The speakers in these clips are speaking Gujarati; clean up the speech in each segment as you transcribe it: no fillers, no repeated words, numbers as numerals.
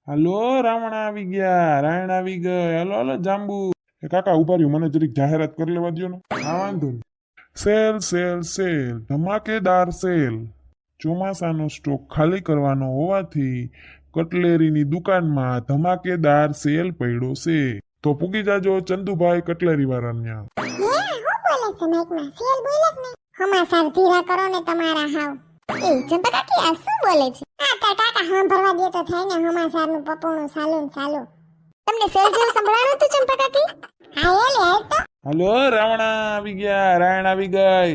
હાલો રાવણ આવી ગયા, રાયણ આવી ગઈ, હાલો હાલો જાંબુ. એ કાકા ઉભા રહ્યો, મને જરીક જાહેરાત કરી લેવા દ્યો ને. હા વાંધો નહીં. સેલ સેલ સેલ, ધમાકેદાર સેલ. ચોમાસાનો સ્ટોક ખાલી કરવાનો હોવાથી કટલેરીની દુકાનમાં ધમાકેદાર સેલ પડ્યો છે. તો પૂગી જાજો ચંદુભાઈ કટલેરી વાળાને. હમાસાર ધીરા કરો ને તમારા હાવ. એ ચંપા કાકી આ શું બોલે છે? આ તા કાકા હા ભરવા દે તો થાય ને હમાસાર નું પપોણું સાલું તમને સેલ જેવું સંભળાણું હતું ચંપા કાકી? હા એલે હાલ તો. હાલો રાવણા આવી ગયા, રાયણ આવી ગઈ.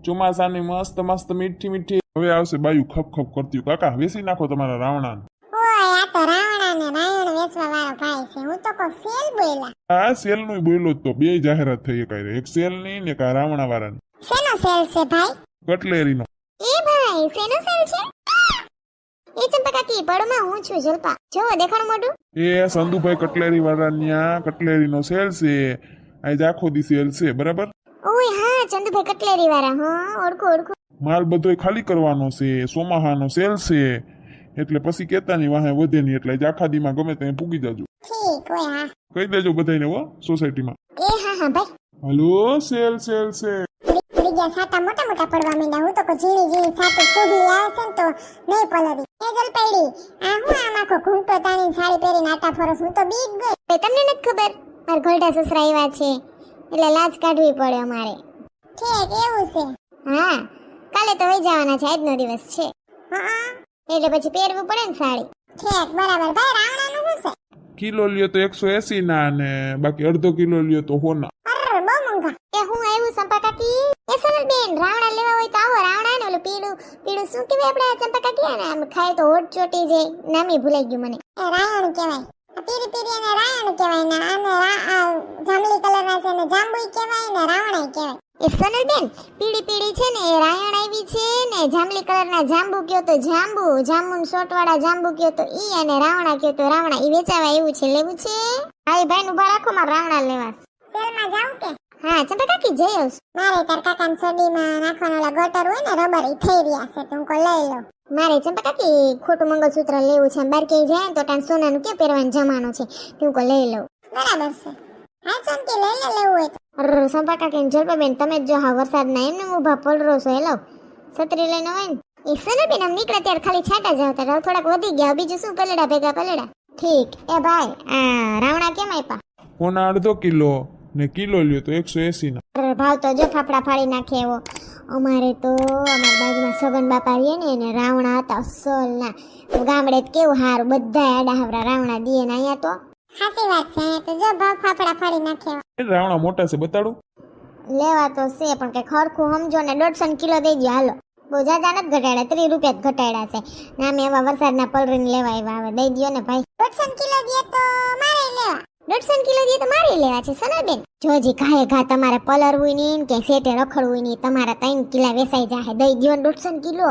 ચોમાસાની મસ્ત મસ્ત મીઠી મીઠી હવે આવશે બાયું ખપ ખપ કરતી. કાકા વેસી નાખો તમારા રાવણાને. ઓય આ તો રાવણા ને રાયણ વેચવા વાળો ભાઈ છે. હું તો કો સેલ બોલ્યા. આ સેલ નું બોલ્યો તો બે જાહેરાત થઈ એકાઈ, એક સેલ ની ને એક આ રાવણા વાળાની. શેનો સેલ છે ભાઈ? કટલેરીનો. એ ભાઈ શેનો સેલ છે? એ ચંપા કાકી પડમાં હું છું જલપા. જો દેખાણું મોઢું. એ સંધુભાઈ કટલેરી વાળાની કટલેરીનો સેલ છે. આજ આખો દી સેલ છે બરાબર. ઓય હા ચંદુભાઈ કટલેરી વાળા. હા ઓળખો. માલ બધોય ખાલી કરવાનો છે, સોમાહાનો સેલ છે, એટલે પછી કેતાની વાહે વધે નહીં, એટલે આખા દીમાં ગમે ત્યાં પૂગી જાજો. ઠીક હોય હા. કહી દેજો બધાને હો સોસાયટીમાં. એ હા ભાઈ. હલો સેલ સેલ છે. બીજા સાટા મોટા મોટા પડવા માંડ્યા. હું તો કો ઝીણી સાટી ફૂગલી આવે છે ને તો નહીં પલરી. એ જલપૈડી આ હું આમ આખો ઘૂંટો તાણીને સાડી પહેરીને આટા ફરસ. હું તો બીક ગઈ. તમને નથી ખબર મારા ઘરડા સસરા આવ્યા છે એટલે લાજ કાઢવી પડે અમારે. ઠીક એવું છે. હા કાલે તો વઈ જવાના છે, આજનો દિવસ છે. હા એટલે પછી પહેરવું પડે ને સાડી. ઠીક બરાબર. ભાઈ રાવણાનું શું છે? કિલો લ્યો તો 180 ના, અને બાકી અડધો કિલો લ્યો તો 100 ના. અરે બહુ મોંઘા. એ હું આવ્યું ચંપા કાકી. એ સોનલ બેન રાવણા લેવા હોય તો આવો. રાવણા ને ઓલું પીળું શું કહેવાય આપણે ચંપા કાકી? અને આમ ખાય તો હોઠ ચોટી જાય. નામી ભૂલાઈ ગયું મને. એ રાયણ કહેવાય. પીરી અને રાયણ કહેવાય ને આને જાંબલી કલર ના છે ને જાંબુઈ કહેવાય ને રાવણાઈ કહેવાય. એ સોનલ બેન પીળી છે ને એ રાયણ આવી છે ને જાંબલી કલર ના જાંબુ કયો તો જાંબુન સોટ વાળા જાંબુ કયો તો ઈ, અને રાવણા કયો તો રાવણા. ઈ વેચાવા એવું છે, લેવું છે? ભાઈ ભાઈ ઉભા રાખો, માર રાવણા લેવા. સેલમાં જાવ કે? હા ચંપા કાકી જઈ આવ. મારે તાર કાકાની સડીમાં નાખવાનો ઓલા ગટર હોય ને રબર ઈ થઈ રહ્યા છે, તું કો લઈ લો. મારે ચંપા કાકી ખોટું મંગળસૂત્ર લેવું છે. બાર કે જાય તો તાન સોનાનું કે પહેરવાનો જમાનો છે, તું કો લઈ લો. બરાબર છે. હા ચંકી લઈ લે લેવું હોય તો. અરે ચંપા કાકી જલપા બેન તમે જ જો હા વરસાદના એમને ઊભા પડરો છો. હેલો છત્રી લઈને હોય ને એ સના બેન આમ નીકળે ત્યારે ખાલી છાંટા જ આવતા. થોડાક વધી ગયા, બીજું શું પલડા ભેગા પલડા. ઠીક. એ ભાઈ આ રાવણા કેમ આપ્યા? કોના અડધો કિલો ને કિલો લ્યો તો 180 ના. અરે ભાવ તો જો ફાફડા ફાડી નાખે એવો. અમારે તો અમારા બાજુમાં સગન બાપા રહીએ ને એને રાવણા હતા અસલ ના. ગામડે કેવું હારું બધા આડા હાવરા રાવણા દીએ ને અહીંયા તો સાચી વાત છે. તો જો ભાવ ફાફડા ફાડી નાખે. રાવણા મોટા છે બતાડું. લેવા તો છે પણ કે ખરખું સમજો ને 150 કિલો દઈ દો હાલો. બહુ જાજા નથી ઘટાડ્યા, 30 રૂપિયા જ ઘટાડ્યા છે. નામે એવા વરસાદના પલરીને લેવા આવ્યા. હવે દઈ દો ને ભાઈ. 150 કિલો દે તો મારે લેવા. 150 કિલો દે તો મારે લેવા છે સનાબેન. જોજી ઘાએ ઘા તમારે પલરવું નહીં કે સેટે રખડવું નહીં, તમારા 3 કિલા વેસાઈ જાય. દઈ દો 150 કિલો.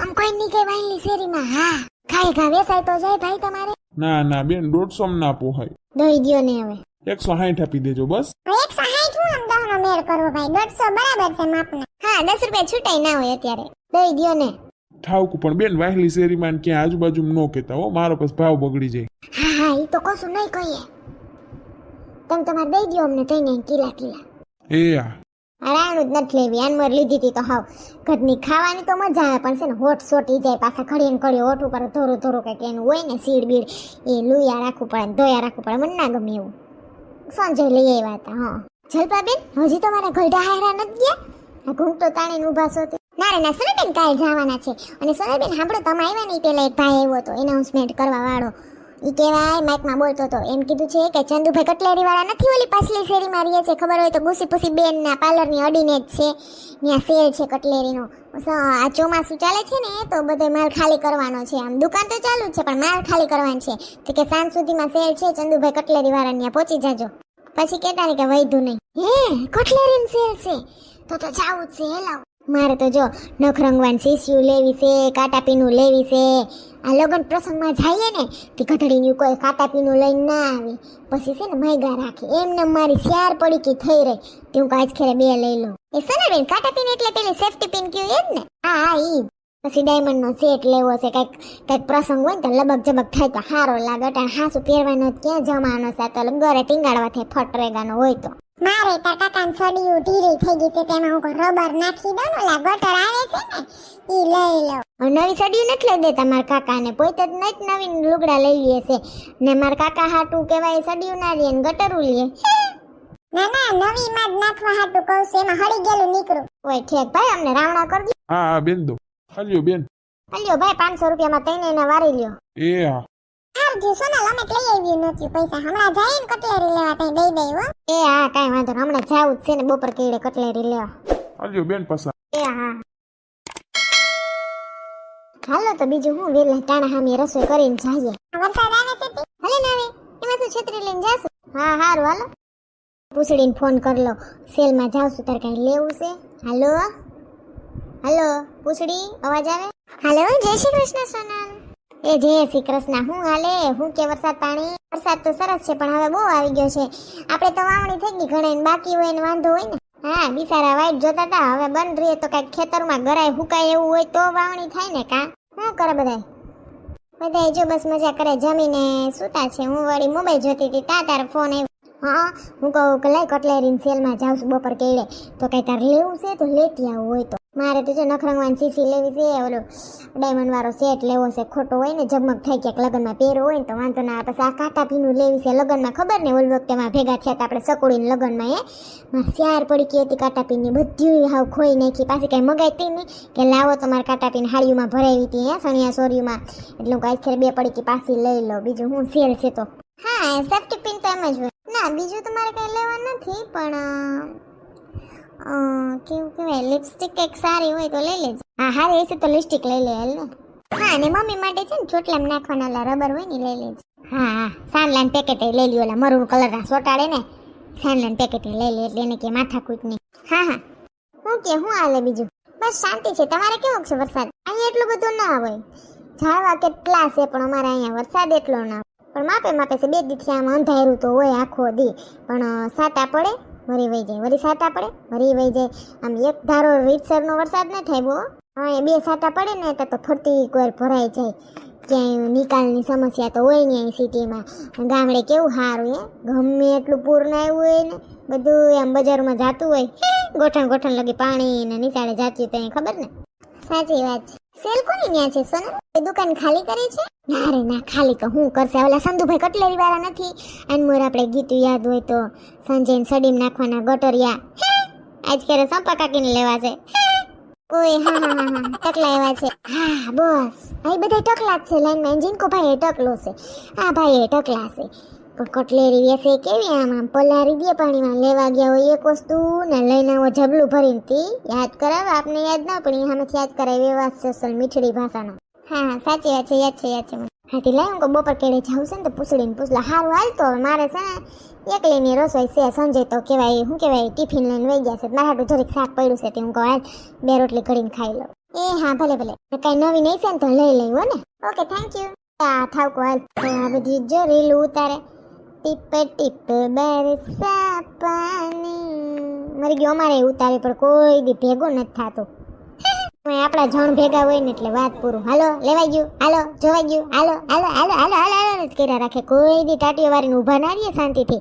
આમ કોઈ નહીં કઈ વાયલી શેરીમાં. હા ઘાએ ઘા વેસાઈ તો જાય ભાઈ તમારે. ના બેન 150 ના પોહાય. દઈ દો ને હવે 160 આપી દેજો બસ. 160 હું આમ 10 નો મેળ કરવો ભાઈ. 150 બરાબર છે માપના. હા 10 રૂપિયા છૂટાઈ ના હોય અત્યારે. દઈ દો ને. ઠાવકું પણ બેન વાહલી શેરીમાં ક્યાં આજુબાજુમાં ન કહેતા હો, મારો પછી ભાવ બગડી જાય. હા ઈ તો કશું નહીં કહીએ. તમે તમારે દઈ દો અમને તઈને કિલા. એ આ રાણું જ નથી લેવી. આનમર લીધી હતી તો હાવ ઘરની ખાવાની તો મજા આવે પણ છે ને હોઠ સોટી જાય. પાછા ઘડીને ઘડી હોઠ ઉપર ધોરું કંઈક એનું હોય ને સીડ બીડ એ લુયા રાખવું પડે, ધોયા રાખવું પડે. મને ના ગમે એવું. સંજય લઈ આવ્યા હતા. હા જલપા બેન હજી તમારા ઘરડા હાયરા નથી ગયા? આ ઘૂંટો તાણીને ઊભા છો. ના રે ના સોનાબેન કાલે જવાના છે. અને સોનાબેન સાંભળો તમે આવ્યા નહીં પેલા એક ભાઈ આવ્યો હતો એનાઉન્સમેન્ટ કરવા વાળો. ઈ કહેવાય માઇકમાં બોલતો હતો. એમ કીધું છે કે ચંદુભાઈ કટલેરી વાળા નથી ઓલી પાછલી શેરીમાં રહીએ છે, ખબર હોય તો ગુસી પુસી બેન ના પાર્લરની અડીને જ છે. ત્યાં સેલ છે કટલેરીનો. આ ચોમાસું ચાલે છે ને તો બધો માલ ખાલી કરવાનો છે. આમ દુકાન તો ચાલુ જ છે પણ માલ ખાલી કરવાનો છે. તો કે સાંજ સુધીમાં સેલ છે ચંદુભાઈ કટલેરી વાળા ત્યાં પહોંચી જાજો. પછી કહેતા ને કે વૈધું નહીં. હે કટલેરીની સેલ છે તો જાવું જ છે. હેલાવ મારે તો જો નખ રંગવાન શીશિયું લેવી છે, કાટા પીનું લેવી છે. આ લગન પ્રસંગમાં જઈએ ને તે ગધડીની કોઈ કાટા પીનું લઈને ના આવે. પછી છે ને મૈગા રાખે. એમને મારી શિયાર પડી કે થઈ રહી તે હું કાચ ખેરે 2 લઈ લઉં. એ સનાબેન કાટા પીન એટલે પેલી સેફ્ટી પિન કયું એ જ ને? હા ઈ પછી ડાયમંડનો સેટ લેવો છે, કઈક પ્રસંગ હોય ને તો લબક જબક થાય તો સારો લાગે. અટાણ હાસુ પહેરવાનો ક્યાં જમાનો છે, તો ગરે ટીંગાડવા થાય ફટ રેગાનો હોય તો. મારે તાર કાકાને સડિયું ઢીરી થઈ ગઈ છે, તેમાં હું રબર નાખી દઉં ને, ઓલા ગટર આવે છે ને ઈ લઈ લઉં. નવી સડિયું નથી લઈ દેતા મારા કાકાને, પોતે જ નહીં નવીન લુગડા લઈ લે છે ને મારા કાકા હાટું કહેવાય સડિયું ના લે ને ગટરું લે. ના ના, નવી માં જ નાખવા હાટું કહું છું, એમાં હળી ગયેલું નીકળું. ઓય ઠેક ભાઈ, અમને રાવણા કરજો. હા હા બેન દો. હાલ્યો બેન. હાલ્યો ભાઈ, 500 રૂપિયામાં તઈને એને વારી લ્યો. એ હા. હારજી સોનલ, અમે લઈ આવી નથી પૈસા, હમણાં જાય ને કટલેરી લેવા તઈ દઈ દઈ હો. એ હા, કાઈ વાંધો નહીં, હમણાં જાવું જ છે ને બપોર કેડે કટલેરી લેવા. હાલ્યો બેન પસા. એ હા. હાલો તો બીજું હું વેલા ટાણા હામી રસોઈ કરીને જઈએ. વરસાદ આવે છે તે હલે ને આવે, એમાં શું છત્રી લઈને જાશું. હા હારું હાલો. પૂછડીને ફોન કર લો, સેલમાં જાવશું તાર કઈ લેવું છે. હાલો હાલો પૂછડી, અવાજ આવે? હાલો, જય શ્રી કૃષ્ણ સોનલ. એ જય શ્રી કૃષ્ણ. હું હાલે, હું કે વરસાદ પાણી? વરસાદ તો સરસ છે પણ હવે બહુ આવી ગયો છે. આપણે તો વાવણી થઈ ગઈ, ઘણા બાકી હોય ને વાંધો હોય ને. હા બિચારા વાઈટ જોતા હતા, હવે બંધ રહીએ તો કઈક ખેતરમાં ગરાય હુકાય એવું હોય તો વાવણી થાય ને. કા શું કરે બધાય જો બસ મજા કરે, જમીને સુતા છે. હું વળી મોબાઈલ જોતી હતી, તારો ફોન આવ્યો. હા હું કહું કે લઈ કટલેરીની સેલમાં જાઉં છું બપોર કેળે, તો કઈ તાર લેવું છે તો લેતી આવું હોય તો. મારે તો જો નખરંગવાની સીસી લેવી છે, ઓલો ડાયમંડ વાળો સેટ લેવો છે, ખોટો હોય ને જગમગ થાય ક્યાંક લગ્નમાં પહેરો હોય ને તો વાંધો ના. પછી આ કાટા પીનું લેવી છે લગ્નમાં, ખબર ને ઓલ વખતે માં ભેગા થયા હતા આપણે સકોડીને લગ્નમાં. મારે સ્યાર પડી ગઈ હતી કાટા પીનની, બધી હાવ ખોઈ નાખી. પાછી કઈ મગાઈ નહીં કે લાવો તમારે કાટા પીન હાડીઓમાં ભરાવી હતી સણિયા સોરીઓમાં, એટલે હું કાંઈ ખેર 2 પડી પાછી લઈ લો. બીજું હું સેલ છે તો. હા સેફ્ટી પિન તો એમ જ હોય. ના બીજું તમારે કઈ લેવા નથી, પણ કેવું કહેવાય લિપસ્ટિક કંઈક સારી હોય તો લઈ લેજો. હા હારી હશે તો લિપસ્ટિક લઈ લે હાલ ને. હા અને મમ્મી માટે છે ને ચોટલામાં નાખવાના ઓલા રબર હોય ને લઈ લેજો. હા હા સાનલાન પેકેટ લઈ લ્યો, ઓલા મરૂન કલરના સોટાડે ને સાનલાન પેકેટ લઈ લે, એટલે એને કે માથાકૂટ નહીં. હા હા હું કે હું હાલે બીજું? બસ શાંતિ છે. તમારે કેવો છે વરસાદ? અહીંયા એટલું બધું ના હોય, ઝાડવા કેટલા છે પણ અમારે અહીંયા વરસાદ એટલો ના, પણ માપે માપે છે. 2 દિવસથી આમ અંધારું તો હોય આખો દી, પણ સાટા પડે વરી વહી જાય, વરી સાટા પડે વરી વહી જાય. આમ એક ધારો રીતસરનો વરસાદ ન થાય બહુ. હા 2 સાટા પડે ને તો ફરતી કોઈ ભરાઈ જાય. ક્યાંય નિકાલની સમસ્યા તો હોય ને સિટીમાં. ગામડે કેવું સારું ગમે એટલું પૂર ના આવ્યું હોય ને બધું આમ બજારમાં જાતું હોય, ગોઠણ ગોઠણ લગી પાણી ને નિશાળે જાતી તો ખબર ને. સાચી વાત છે. સેલ કોની ન્યા છે સોનલ? એ દુકાન ખાલી કરી છે? ના રે ના, ખાલી તો હું કરશે, ઓલા સંધુભાઈ કટલેરી વાળા નથી અનમોર આપણે ગીતું યાદ હોય તો સંજય સડીમ નાખવાના ગટરિયા, આજ ક્યારે સંપા કાકીને લેવા છે. ઓય હા હા હા હા ટકલા એવા છે. હા બસ ભાઈ બધા ટકલા જ છે લાઈનમાં. એન્જિન કો ભાઈ એ ટકલો છે. હા ભાઈ એ ટકલા છે, પણ કટલેરી વેસે કેવી આમ પલારી દે પાણીમાં. લેવા ગયા હોય એક વસ્તુ ને લઈને આવો જબલું ભરીને તી યાદ કરાવે. આપને યાદ ના પણ સામેથી યાદ કરાવે એવા સોશલ મીઠડી ભાષાનો. હા સાચી વાત છે, યાદ છે યાદ છે મને. હાથી લાવ હું બપોર કેડે જાઉં છે ને તો પૂછડીને પૂછલા હારું હાલ તો મારે છે ને એકલીની રસોઈ છે. સંજય તો કહેવાય શું કહેવાય ટિફિન લઈને વહી ગયા છે, મારા હાટું જરીક શાક પડ્યું છે તે હું કહું હાલ 2 રોટલી ઘડીને ખાઈ લો. એ હા ભલે ભલે, કઈ નવી નહીં છે ને તો લઈ લઈ હો ને. Okay thank you. હા ઠાવકો હાલ. આ બધી જો રીલું ઉતારે ટીપ ટીપ બરસા પાણી મરી ગયો અમારે ઉતારે, પણ કોઈ દી ભેગું નથી થતું. આપણા જણ ભેગા હોય ને એટલે વાત પૂરું. હાલો લેવાઈ ગયું, હાલો જોવાઈ ગયું, હાલો હાલો હાલો હાલો હાલો હાલો કર્યા રાખે. કોઈ દી ટાટીઓ વાળીને ઊભા ના રહીએ શાંતિથી.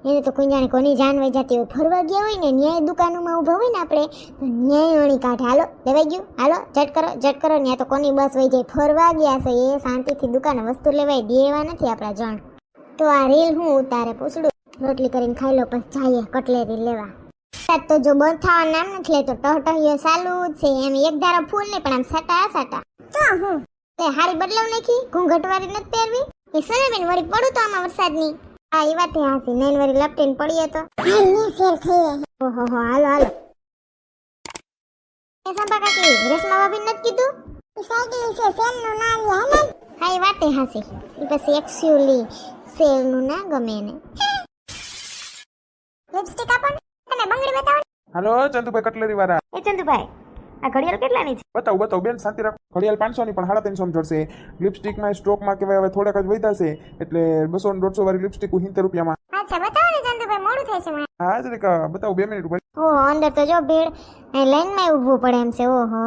એને તો કોઈ જાણે કોની જાન વહી જતી હોય. ફરવા ગયા હોય ને ન્યાય દુકાનોમાં ઊભા હોય ને આપણે તો ન્યાય અણી કાઢે. હાલો લેવાઈ ગયું, હાલો ઝટ કરો ત્યાં તો કોની બસ વહી જાય. ફરવા ગયા છે એ શાંતિથી દુકાને વસ્તુ લેવાય દેવા નથી આપણા જણ. તો આ રીલ હું ઉતારે પૂછડું રોટલી કરીને ખાઈ લો પછી જઈએ કટલેરી લેવા. તો જો બંધ થવા નામ નથી લેતો, ટહટહીઓ ચાલુ જ છે. એમ એક ધારો ફૂલ નહીં પણ આમ સાટા સાટા. તો હું તે હારી બદલાવ નાખી, ઘૂંઘટવાળી નથી પહેરવી. એ સોનાબેન વળી પડું તો આમાં વરસાદની. હા એ વાત હાસી, નૈન વળી લપટીને પડીએ તો ફેર થઈ. ઓહો હો હાલો હાલો. એ સંપા કાકી રેશમા ભાભી નથી કીધું સાઈકલ છે સેલ નું નામ હાલે. હા એ વાત હાસી. એ પછી એક્ચ્યુઅલી સેલ નું ના ગમે એને. લિપસ્ટિક આપો ને, તમે બંગડી બતાવો. હાલો ચંદુભાઈ કટલેરી વાળા. એ ચંદુભાઈ આ ઘડિયાળ કેટલાની છે? બતાવું બેન શાંતિ રાખો. ઘડિયાળ 500 ની પણ 350 માં જડશે. લિપસ્ટિકના સ્ટોકમાં કહેવાય હવે થોડાક જ વધ્યા છે, એટલે 200 150 વાળી લિપસ્ટિક 70 રૂપિયામાં. અચ્છા બતાવો ને ચંદુભાઈ, મોડું થાય છે મને. હા જરીક બતાવું 2 મિનિટ ઉપર. ઓહો, અંદર તો જો ભીડ, અહીં લાઈનમાં ઊભું પડે એમ છે. ઓહો,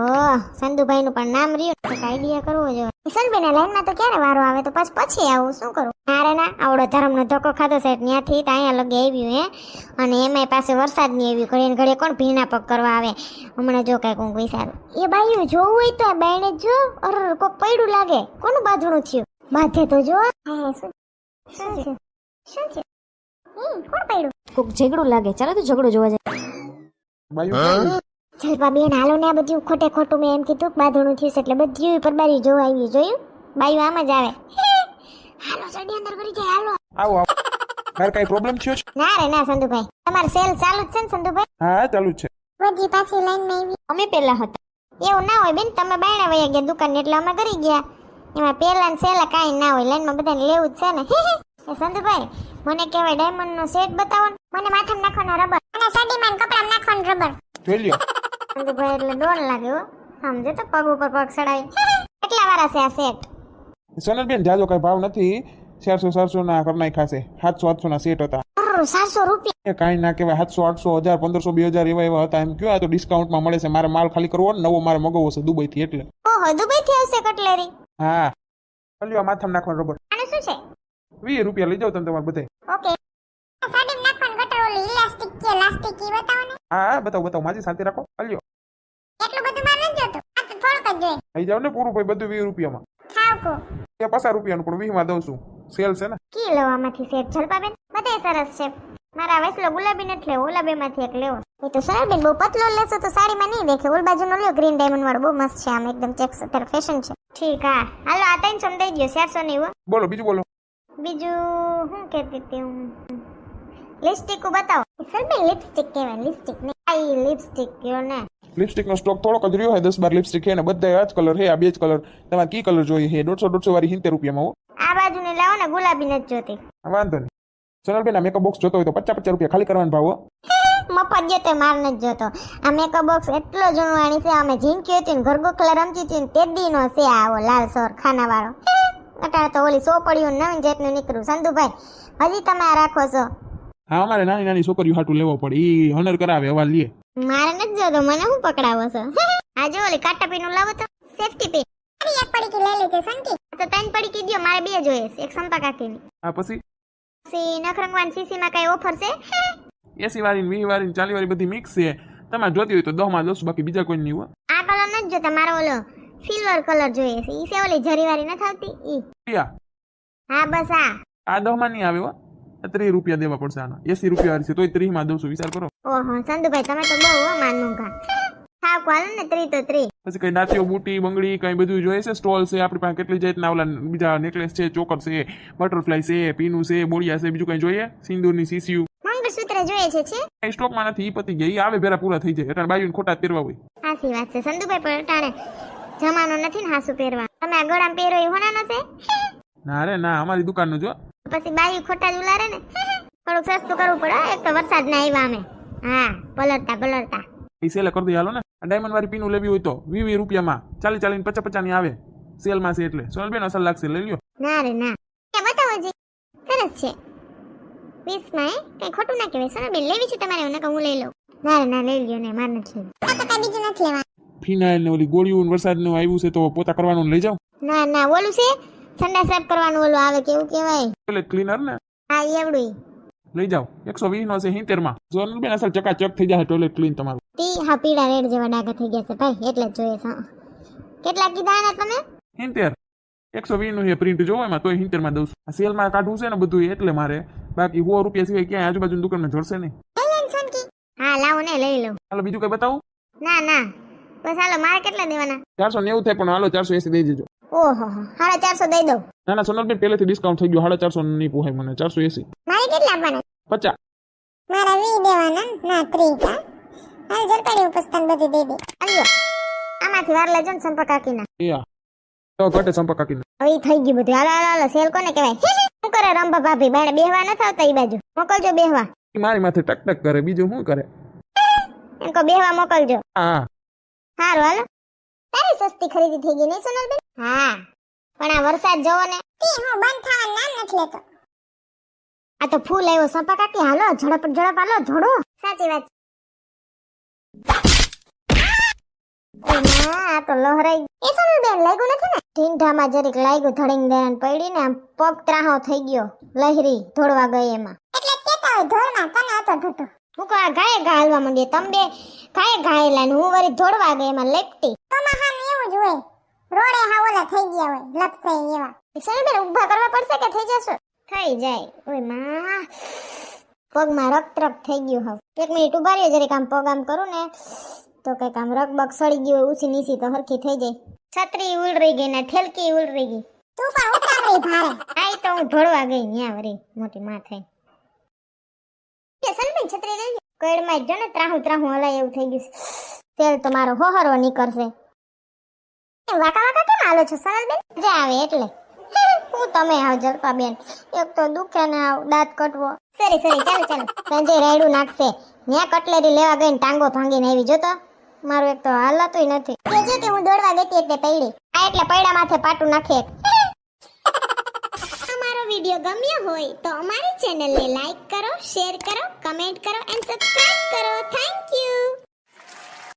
સંધુભાઈનું પણ નામ રહ્યું, એક આઈડિયા કરવો જોઈએ. સંધુભાઈના લાઈનમાં તો ક્યારે વારો આવે, તો પછી આવું શું કરું? અરે ના, આવડો ધર્મનો ધક્કો ખાધો સાહેબ ત્યાંથી તો અહીંયા લગે આવ્યું હે, અને એમાંય પાસે વરસાદ નહીં આવ્યું. ઘડીએ ને ઘડીએ કોણ ભીના પગ કરવા આવે? હમણાં જો કઈ કોણ વિચારું. એ બાયું જોવું હોય તો આ બાયણે જો, અર કોક પડ્યું લાગે. કોનું બાંધણું થયું? બાંધે તો જો. શું છે? શું છે? કોણ પડ્યું? કોક ઝઘડું લાગે. ચાલો તો ઝઘડો જોવા જાય. બાયું જલપા બેન હાલો ને, આ બધું ખોટે ખોટું મેં એમ કીધું બાંધણું થયું છે એટલે બધી પરબારી જોવા આવી. જોયું? બાયું આમ જ આવે. હાલો ચડી અંદર કરી જાય. હાલો આવો આવો. તારે કઈ પ્રોબ્લેમ થયો છે? ના રે ના સંધુભાઈ, તમારે સેલ ચાલુ જ છે ને સંધુભાઈ? હા ચાલુ જ છે. બધી પાછી લાઈન માં આવી. અમે પેલા હતા. એવું ના હોય બેન, તમે બાયણે વયા ગયા દુકાન એટલે અમે કરી ગયા. એમાં પેલા ને સેલા કાંઈ ના હોય, લાઈન માં બધાને લેવું જ છે ને. એ સંધુભાઈ મને કહેવાય ડાયમંડ નો સેટ બતાવો ને. મને માથામાં નાખવાનો રબર અને સાડીમાં કપડામાં નાખવાનો રબર. જોઈ લ્યો. સંધુભાઈ એટલે ડોર લાગે હો, સમજે તો પગ ઉપર પગ ચડાવી. કેટલા વાળા છે આ સેટ? સોનલબેન જાજો કઈ ભાવ નથી. 400 ના કર નાખ્યા છે. 700 ના સેટ હતા. 700 રૂપિયા? એ કાંઈ ના કહેવાય. 700 800 1000 1500 2000 હતા. એમ કયો આ તો ડિસ્કાઉન્ટમાં મળે છે. મારે માલ ખાલી કરવો ને, નવો મારે મગાવવો છે દુબઈ થી એટલે. ઓહો, દુબઈ થી આવશે કટલેરી? હા લ્યો, માથામાં નાખવાનો રબર. આને શું છે? 20 રૂપિયા લઈ જાઓ તમે તમારે બધે. ઓકે. સાડીમાં નાખવાનું ગટર ઓલી ઇલાસ્ટિક કે લાસ્ટિક ઈ બતાવો ને. હા બતાવો માજી શાંતિ રાખો. લ્યો એટલું બધું માર નથી જોતું, આ તો થોડુંક જ જોઈએ. લઈ જાવ ને પૂરું ભાઈ, બધું 20 રૂપિયામાં. ખાવકો એ 50 રૂપિયાનું પણ 20 માં દઉં છું. સેલ છે ને. કી લેવામાંથી સેટ જલપાબેન? બધે સરસ છે. મારા વેસલો ગુલાબી નથી લેવો, ઓલા બે માંથી એક લેવો. એ તો સરબેન બહુ પતલો લેશો તો સાડીમાં નહીં દેખે. ઓલ બાજુનો લ્યો, ગ્રીન ડાયમંડ વાળો બહુ મસ્ત છે. આમ એકદમ ચેક્સ અત્યારે ફેશન છે. ઠીક હા, હાલો આ 300 દઈ દો. 400 નહીં હો. બોલો બીજું બોલો. બીજું શું કહેતી હતી હું? લિપસ્ટિક બતાવો. સરબેન લિપસ્ટિક કહેવાય, લિપસ્ટિક નહીં. આ લિપસ્ટિક કયો ને. લિપસ્ટિક નો સ્ટોક થોડોક જ રહ્યો છે. 10-12 લિપસ્ટિક છે ને બધા આ જ કલર છે. આ બે જ કલર. તમારે કી કલર જોઈએ છે? 150 વાળી 70 રૂપિયામાં. હો આ બાજુ ને લાવો ને, ગુલાબી નથી જોતી. વાંધો નહીં. સોનલબેન આ મેકઅપ બોક્સ જોતો હોય તો 50 રૂપિયા ખાલી કરવાનો ભાવ. હો મફત જતો માર નથી જોતો. આ મેકઅપ બોક્સ એટલો જૂનવાણી છે. અમે ઝીંક્યું હતું ને ઘરગોખલા રમતી હતી ને તે દીનો છે આવો લાલ સોર ખાના વાળો. અત્યારે તો ઓલી સોપડીયું નવીન જાતનું નીકળ્યું. સંધુભાઈ હજી તમે આ રાખો છો? હા અમારે નાની નાની છોકરીઓ હાટું લેવો પડે. ઈ હનર કરાવે હવા લે. મારે નથી જોતો, મને શું પકડાવો છો? આ જો ઓલી કાટા પીનું લાવો તો સેફટી પિન. અરે એક પડીકી લઈ લેજે સંકી. તો 3 પડીકી દ્યો, મારે 2 જોઈએ છે. એક સંપા કાકીની. હા પછી નખરંગવાન સીસી માં કઈ ઓફર છે? 80 વાળી 20 વાળી 40 વાળી બધી મિક્સ છે. તમારે જોતી હોય તો 10 માં 10, બાકી બીજા કોઈ નહીં. હો આ કલર નથી જોતા, મારો ઓલો સિલ્વર કલર જોઈએ છે. ઈ છે ઓલી જરી વાળી નથી આવતી ઈ? હા બસ આ 10 માં નહીં આવે. હો 30 રૂપિયા દેવા પડશે આના. 80 રૂપિયા વાળી છે તોય 30 માં દઉં છું. વિચાર કરો. ઓહો સંધુભાઈ તમે તો બહુ માનવું કા. ખાવ કોલ ને 3 તો 3. પછી કઈ નાતીઓ બુટી બંગડી કઈ બધું જોઈએ છે. સ્ટોલ છે આપણી પાસે કેટલી જાતના. ઓલા બીજા નેકલેસ છે, ચોકર છે, બટરફ્લાય છે, પીનું છે, બોડિયા છે. બીજું કઈ જોઈએ? સિંદૂરની સીસીયુ મંગળસૂત્ર જોઈએ છે? એ સ્ટોકમાં નથી. ઈ પતી ગયા. ઈ આવે ભેરા પૂરા થઈ જાય. એટલે બાયુને ખોટા પહેરવા હોય. સાચી વાત છે સંધુભાઈ, પણ અટાણે જમાનો નથી ને હાસુ પહેરવા. તમે આ ગળામાં પહેરો એ હોનાનો છે? ના રે ના, અમારી દુકાનનું જો. પછી બાયુ ખોટા જ ઉલારે ને. થોડુંક સસ્તું કરવું પડે. એક તો વરસાદ ના આવ્યા અમે. હા પલળતા એ સેલ કરી દે હાલો ને. ડાયમંડ વાળી પીનું લેવી હોય તો 20 રૂપિયામાં 40 50 ની આવે. સેલમાં છે એટલે. સોનલબેન અસલ લાગશે, લઈ લ્યો. ના રે ના, કે બતાવો જી. સરસ છે. 20 માં કઈ ખોટું ના કહેવાય. સોનલબેન લેવી છે તમારે? નકર હું લઈ લઉં. ના રે ના, લઈ લ્યો ને, માર નથી લેવું. આ તો કઈ બીજું નથી લેવા. ફિનાઇલ ને ઓલી ગોળીઓ વરસાદનું આવ્યું છે તો પોતા કરવાનું લઈ જાવ. ના ના, ઓલું છે ઠંડા સાફ કરવાનું ઓલું આવે, કેવું કહેવાય? ટોયલેટ ક્લીનર ને. હા એવડું લઈ જાવ. 120 નો છે 70 માં. સોનલબેન અસલ ચકાચક થઈ જાય ટોયલેટ ક્લીન તમારું. તી હા પીળા રેડ જેવા ડાઘા થઈ ગયા છે ભાઈ, એટલે જ જોઈએ છે. કેટલા કીધા ને તમે? 70. 120 નું છે પ્રિન્ટ જોવો એમાં, તોય 70 માં દઉં છું. આ સેલમાં કાઢવું છે ને બધું એટલે મારે. બાકી 100 રૂપિયા સિવાય ક્યાંય આજુબાજુ દુકાનમાં જડશે નહીં. હા લાવો ને, લઈ લઉં. હાલો બીજું કઈ બતાવું? ના ના બસ હાલો. મારે કેટલા દેવાના? 490 થાય પણ હાલો 480 દઈ દેજો. ઓહો 450 દઈ દઉં. ના ના સોનલબેન પહેલેથી ડિસ્કાઉન્ટ થઈ ગયું. 450 નહીં પોહાય મને. 480. મારે કેટલા આપવાના? 50. મારા 20 દેવાના. ના 30 કા. હાલ જલપાડી ઉપસ્તાન બધી દઈ દે. આલ્યો આમાંથી વાર લેજો ને સંપર્ક કાકીના. યા તો ઘટે સંપર્ક કાકીને. હવે થઈ ગયું બધું. હાલો હાલો હાલો. સેલ કોને કહેવાય? શું કરે રંભા ભાભી? બાણે બેહવા ન થાવતા ઈ બાજુ. મોકલજો બેહવા. મારી માથે ટક ટક કરે, બીજું શું કરે? એમ કો બેહવા મોકલજો. હા હારું હાલો. તારી સસ્તી ખરીદી થઈ ગઈ નહીં સોનલબેન? હા પણ આ વરસાદ જોવો ને. હું બંધ થવાનું નામ નથી લેતો. આ તો ફૂલ આવ્યો સંપા કાકી હાલો ઝડપ ઝડપ હાલો ધોડો સાચી વાત આ તો લહરાઈ એ સોનલ બેન લાગ્યું નથી ને ઢીંઢામાં જરીક લાગ્યું ધડીંગ દેન પડી ને આમ પગ ત્રાહો થઈ ગયો લહેરી ધોડવા ગઈ એમાં એટલે કેતા હોય ધોળમાં કને હતો ઢોટો હું કો આ ગાય ગાલવા માંડી તમ બે ગાય ગાયલા ને હું વરી ધોડવા ગઈ એમાં લેપટી તમા હામ એવું જ હોય રોડે હાવલા થઈ ગયા હોય લપસે એવા સોનલ બેન ઊભા કરવા પડશે કે થઈ જશે થઈ જાય ઓય માં પગમાં રક્ત થઈ ગયું હવે 1 મિનિટ ઉભા રહ્યો જરીક આમ પગ આમ કરું ને તો કઈક આમ રગબગ સડી ગયું હોય ઊંચી નીચી તો હરખી થઈ જાય છત્રી ઉલરી ગઈ ને ઠેલકી ઉલરી ગઈ તું પણ ઉતાવળી ભારે આઈ તો હું ઢોળવા ગઈ ન્યા વરી મોટી માં થઈ કે સલબેન છત્રી લઈ કઈડમાં જો ને ત્રાહું ત્રાહું હલાય એવું થઈ ગયું તેલ તો મારો હોહરો નીકળશે એ વાકા વાકા કેમ હાલો છો સલબેન મજા આવે એટલે હું તમે આવ જલપા બેન એક તો દુખે ને આવ દાંત કટવો સરી ચાલો સંજય રાયડું નાખશે ન્યા કટલેરી લેવા ગઈને ટાંગો ભાંગીને આવી જોતો મારું એક તો હાલતુંય નથી કેજે કે હું દોડવા ગઈ એટલે પૈડી આ એટલે પૈડા માથે પાટું નાખે અમારો વિડિયો ગમ્યો હોય તો અમારી ચેનલને લાઈક કરો શેર કરો કમેન્ટ કરો એન્ડ સબસ્ક્રાઇબ